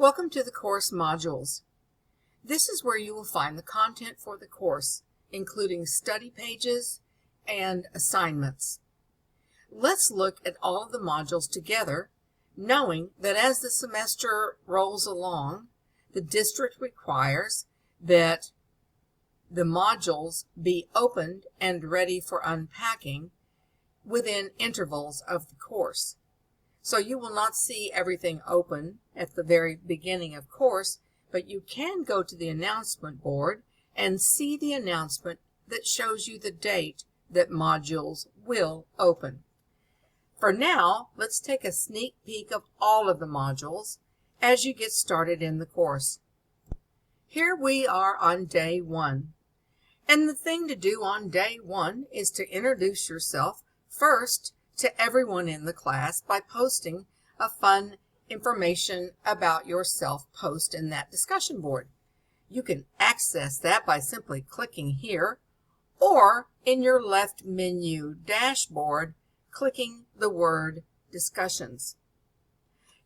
Welcome to the course modules. This is where you will find the content for the course, including study pages and assignments. Let's look at all of the modules together, knowing that as the semester rolls along, the district requires that the modules be opened and ready for unpacking within intervals of the course. So you will not see everything open at the very beginning of course, but you can go to the announcement board and see the announcement that shows you the date that modules will open. For now, let's take a sneak peek of all of the modules as you get started in the course. Here we are on day 1. And the thing to do on day 1 is to introduce yourself first to everyone in the class by posting a fun information about yourself post in that discussion board. You can access that by simply clicking here or in your left menu dashboard, clicking the word discussions.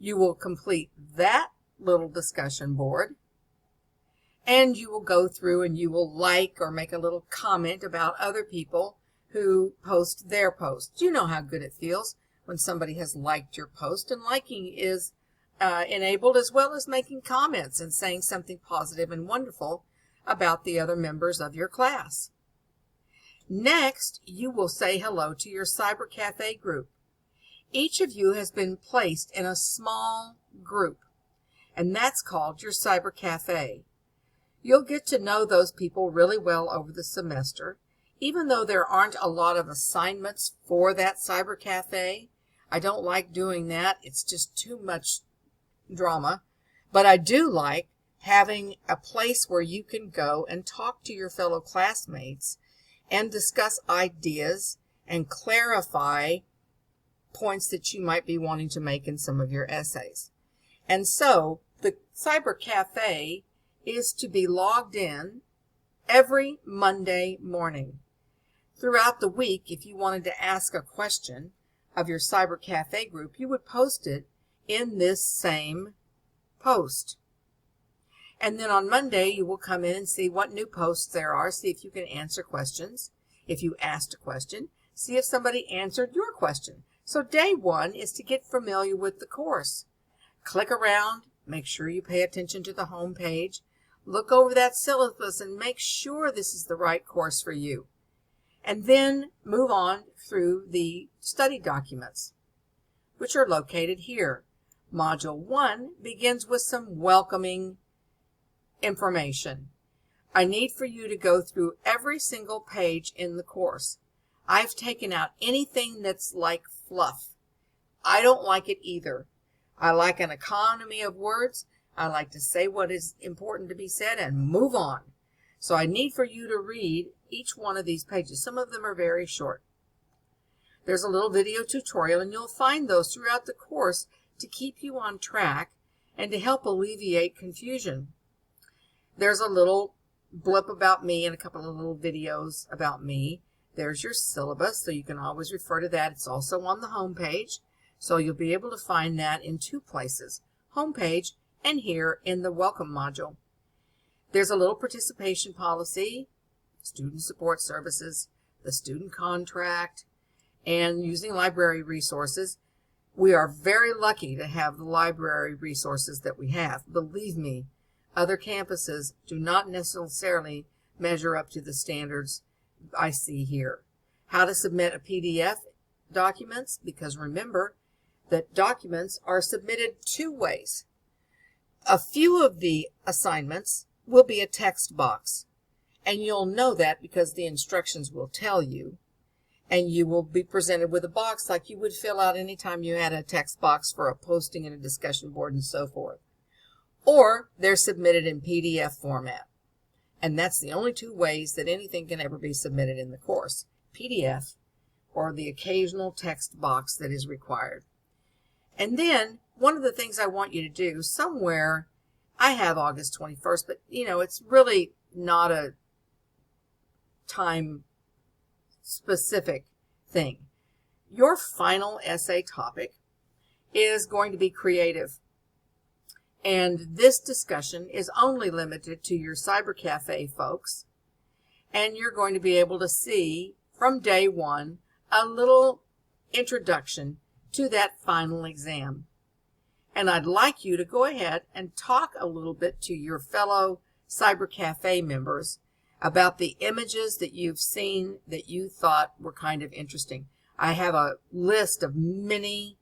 You will complete that little discussion board and you will go through and you will like or make a little comment about other people who post their posts. You know how good it feels when somebody has liked your post, and liking is enabled as well as making comments and saying something positive and wonderful about the other members of your class. Next, you will say hello to your Cyber Cafe group. Each of you has been placed in a small group, and that's called your Cyber Cafe. You'll get to know those people really well over the semester. Even though there aren't a lot of assignments for that Cyber Cafe, I don't like doing that. It's just too much drama. But I do like having a place where you can go and talk to your fellow classmates and discuss ideas and clarify points that you might be wanting to make in some of your essays. And so the Cyber Cafe is to be logged in every Monday morning. Throughout the week, if you wanted to ask a question of your Cyber Cafe group, you would post it in this same post. And then on Monday, you will come in and see what new posts there are, see if you can answer questions. If you asked a question, see if somebody answered your question. So day 1 is to get familiar with the course. Click around, make sure you pay attention to the home page, look over that syllabus and make sure this is the right course for you. And then move on through the study documents, which are located here. Module 1 begins with some welcoming information. I need for you to go through every single page in the course. I've taken out anything that's like fluff. I don't like it either. I like an economy of words. I like to say what is important to be said and move on. So I need for you to read each one of these pages. Some of them are very short. There's a little video tutorial, and you'll find those throughout the course to keep you on track and to help alleviate confusion. There's a little blip about me and a couple of little videos about me. There's your syllabus, so you can always refer to that. It's also on the home page, so you'll be able to find that in 2 places, home page and here in the welcome module. There's a little participation policy, student support services, the student contract, and using library resources. We are very lucky to have the library resources that we have. Believe me, other campuses do not necessarily measure up to the standards I see here. How to submit a PDF documents, because remember that documents are submitted 2 ways. A few of the assignments will be a text box, and you'll know that because the instructions will tell you, and you will be presented with a box like you would fill out anytime you had a text box for a posting in a discussion board and so forth. Or they're submitted in PDF format, and that's the only 2 ways that anything can ever be submitted in the course, PDF or the occasional text box that is required. And then one of the things I want you to do somewhere, I have August 21st, but it's really not a time specific thing. Your final essay topic is going to be creative. And this discussion is only limited to your Cyber Cafe folks. And you're going to be able to see from day one a little introduction to that final exam. And I'd like you to go ahead and talk a little bit to your fellow Cyber Cafe members about the images that you've seen that you thought were kind of interesting. I have a list of many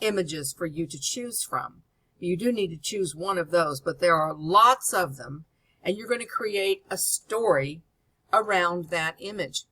images for you to choose from. You do need to choose one of those, but there are lots of them, and you're going to create a story around that image.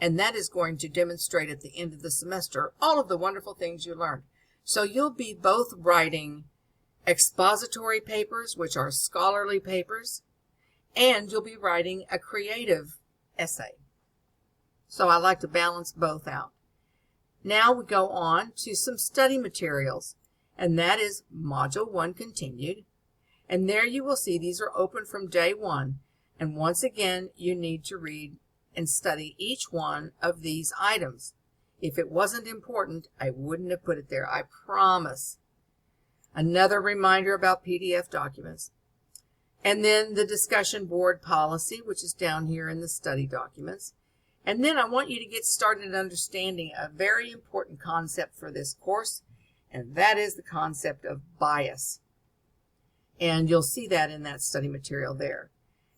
And that is going to demonstrate at the end of the semester all of the wonderful things you learned. So you'll be both writing expository papers, which are scholarly papers, and you'll be writing a creative essay. So I like to balance both out. Now we go on to some study materials, and that is Module 1 Continued. And there you will see these are open from day one. And once again, you need to read and study each one of these items. If it wasn't important, I wouldn't have put it there, I promise. Another reminder about PDF documents. And then the discussion board policy, which is down here in the study documents. And then I want you to get started understanding a very important concept for this course, and that is the concept of bias. And you'll see that in that study material there.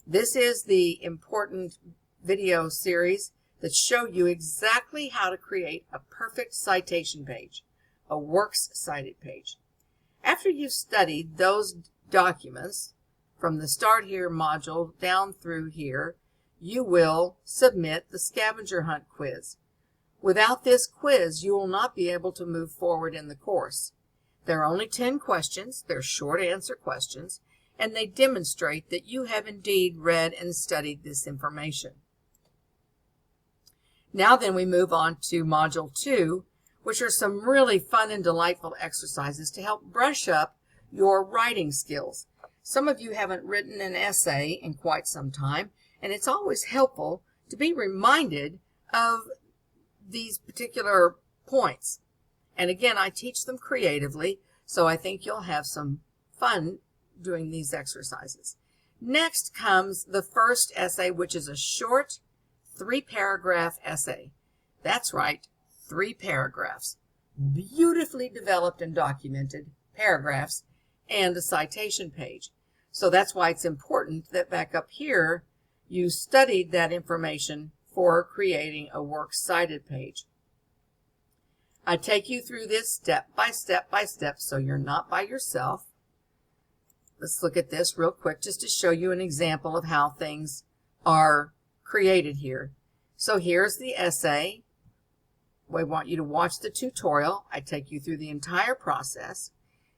This is the important video series that show you exactly how to create a perfect citation page, a works cited page. After you've studied those documents from the Start Here module down through here, you will submit the scavenger hunt quiz. Without this quiz, you will not be able to move forward in the course. There are only 10 questions. They're short answer questions, and they demonstrate that you have indeed read and studied this information. Now then we move on to Module 2, which are some really fun and delightful exercises to help brush up your writing skills. Some of you haven't written an essay in quite some time, and it's always helpful to be reminded of these particular points. And again, I teach them creatively, so I think you'll have some fun doing these exercises. Next comes the first essay, which is a short 3-paragraph essay. That's right, 3 paragraphs. Beautifully developed and documented paragraphs and a citation page. So that's why it's important that back up here you studied that information for creating a works cited page. I take you through this step by step by step so you're not by yourself. Let's look at this real quick just to show you an example of how things are created here. So here's the essay. We want you to watch the tutorial. I take you through the entire process.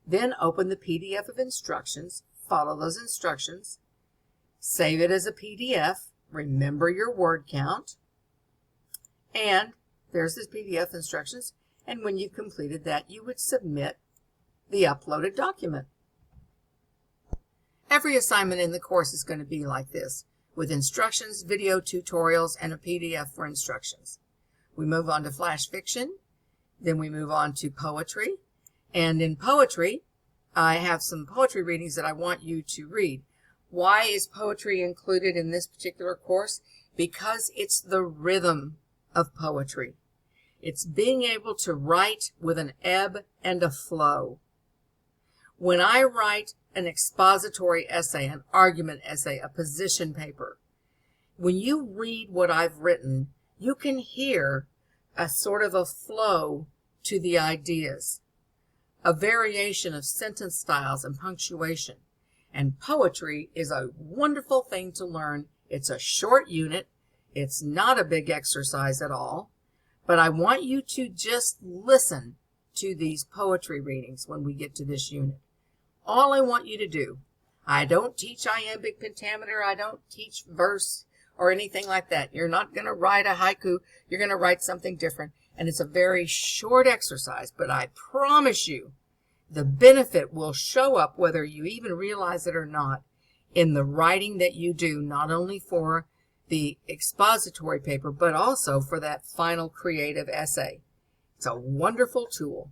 Then open the PDF of instructions. Follow those instructions. Save it as a PDF. Remember your word count. And there's the PDF instructions. And when you've completed that, you would submit the uploaded document. Every assignment in the course is going to be like this, with instructions, video tutorials, and a PDF for instructions. We move on to flash fiction. Then we move on to poetry. And in poetry, I have some poetry readings that I want you to read. Why is poetry included in this particular course? Because it's the rhythm of poetry. It's being able to write with an ebb and a flow. When I write an expository essay, an argument essay, a position paper, when you read what I've written, you can hear a sort of a flow to the ideas, a variation of sentence styles and punctuation. And poetry is a wonderful thing to learn. It's a short unit. It's not a big exercise at all. But I want you to just listen to these poetry readings when we get to this unit. All I want you to do, I don't teach iambic pentameter. I don't teach verse or anything like that. You're not going to write a haiku. You're going to write something different. And it's a very short exercise, but I promise you, the benefit will show up whether you even realize it or not in the writing that you do, not only for the expository paper, but also for that final creative essay. It's a wonderful tool.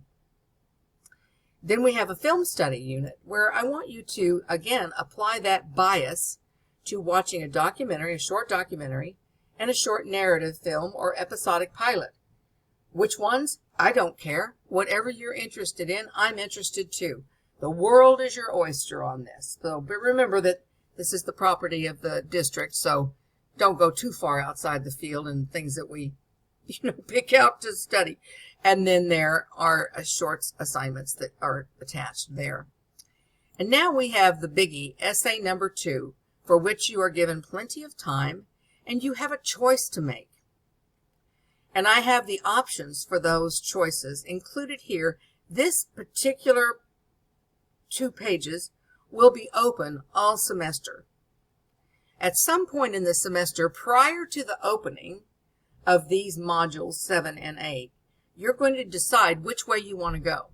Then we have a film study unit where I want you to, again, apply that bias to watching a documentary, a short documentary, and a short narrative film or episodic pilot. Which ones? I don't care. Whatever you're interested in, I'm interested too. The world is your oyster on this. So, but remember that this is the property of the district, so don't go too far outside the field and things that we, pick out to study. And then there are short assignments that are attached there. And now we have the biggie, essay number 2, for which you are given plenty of time and you have a choice to make. And I have the options for those choices included here. This particular 2 pages will be open all semester. At some point in the semester, prior to the opening of these modules 7 and 8, you're going to decide which way you want to go.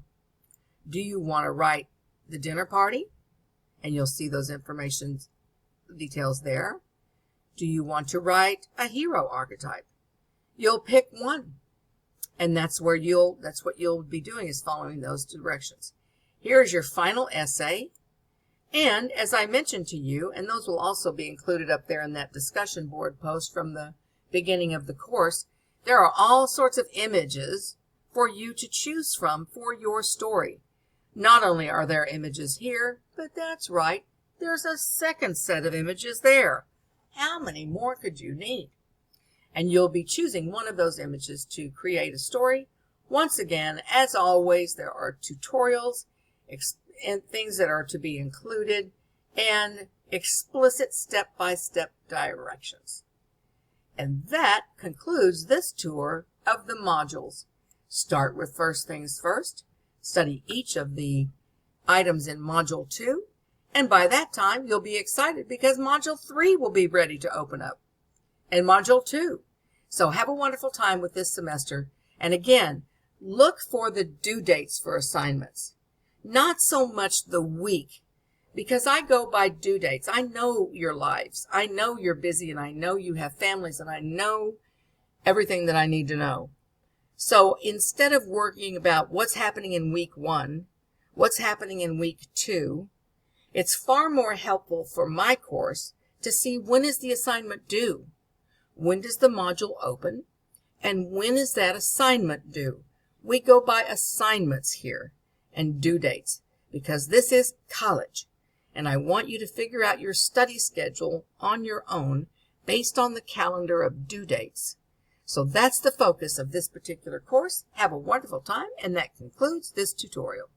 Do you want to write the dinner party? And you'll see those information details there. Do you want to write a hero archetype? You'll pick one. And that's what you'll be doing, is following those directions. Here's your final essay. And as I mentioned to you, and those will also be included up there in that discussion board post from the beginning of the course, there are all sorts of images for you to choose from for your story. Not only are there images here, but that's right, there's a second set of images there. How many more could you need? And you'll be choosing one of those images to create a story. Once again, as always, there are tutorials and things that are to be included and explicit step-by-step directions. And that concludes this tour of the modules. Start with first things first. Study each of the items in Module 2. And by that time, you'll be excited because Module 3 will be ready to open up. And Module 2. So have a wonderful time with this semester. And again, look for the due dates for assignments. Not so much the week, because I go by due dates. I know your lives. I know you're busy, and I know you have families, and I know everything that I need to know. So instead of worrying about what's happening in week 1, what's happening in week 2, it's far more helpful for my course to see when is the assignment due, when does the module open, and when is that assignment due. We go by assignments here and due dates because this is college. And I want you to figure out your study schedule on your own based on the calendar of due dates. So that's the focus of this particular course. Have a wonderful time, and that concludes this tutorial.